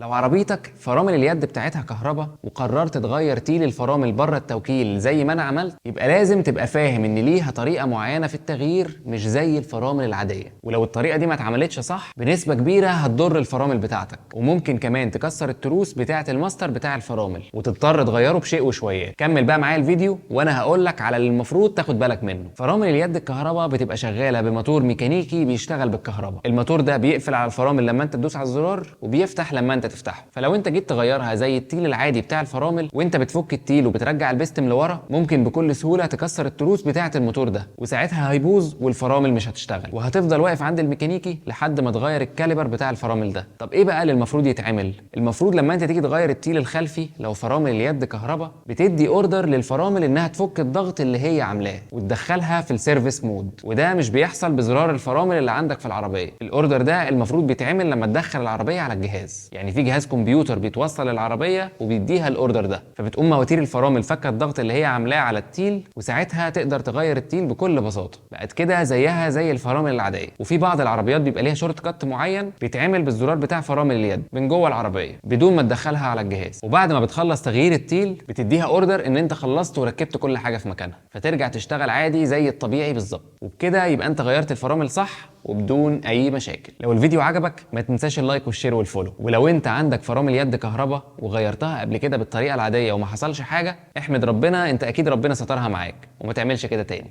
لو عربيتك فرامل اليد بتاعتها كهرباء وقررت تغير تيل الفرامل بره التوكيل زي ما انا عملت، يبقى لازم تبقى فاهم ان ليها طريقه معينه في التغيير مش زي الفرامل العاديه، ولو الطريقه دي ما اتعملتش صح بنسبه كبيره هتضر الفرامل بتاعتك، وممكن كمان تكسر التروس بتاعه الماستر بتاع الفرامل وتضطر تغيره بشيء وشويات. كمل بقى معايا الفيديو وانا هقول لك على اللي المفروض تاخد بالك منه. فرامل اليد الكهرباء بتبقى شغاله بموتور ميكانيكي بيشتغل بالكهرباء. الموتور ده بيقفل على الفرامل لما انت تدوس على الزرار وبيفتح لما انت تفتحه. فلو انت جيت تغيرها زي التيل العادي بتاع الفرامل وانت بتفك التيل وبترجع البستم لورا، ممكن بكل سهوله تكسر التروس بتاعه الموتور ده، وساعتها هيبوظ والفرامل مش هتشتغل، وهتفضل واقف عند الميكانيكي لحد ما تغير الكاليبر بتاع الفرامل ده. طب ايه بقى اللي المفروض يتعمل؟ المفروض لما انت تيجي تغير التيل الخلفي لو فرامل اليد كهرباء، بتدي اوردر للفرامل انها تفك الضغط اللي هي عاملاه وتدخلها في السيرفيس مود، وده مش بيحصل بزرار الفرامل اللي عندك في العربيه. الاوردر ده المفروض بيتعمل لما تدخل العربيه على الجهاز، يعني في جهاز كمبيوتر بيتوصل للعربيه وبيديها الاوردر ده، فبتقوم مواتير الفرامل فكه الضغط اللي هي عاملاه على التيل، وساعتها تقدر تغير التيل بكل بساطه. بقت كده زيها زي الفرامل العاديه. وفي بعض العربيات بيبقى ليها شورت كات معين بيتعمل بالزرار بتاع فرامل اليد من جوه العربيه بدون ما تدخلها على الجهاز، وبعد ما بتخلص تغيير التيل بتديها اوردر ان انت خلصت وركبت كل حاجه في مكانها، فترجع تشتغل عادي زي الطبيعي بالظبط. وبكده يبقى انت غيرت الفرامل صح وبدون اي مشاكل. لو الفيديو عجبك ما تنساش اللايك والشير والفولو، ولو انت عندك فرامل يد كهرباء وغيرتها قبل كده بالطريقه العاديه وما حصلش حاجه، احمد ربنا، انت اكيد ربنا سترها معاك، وما تعملش كده تاني.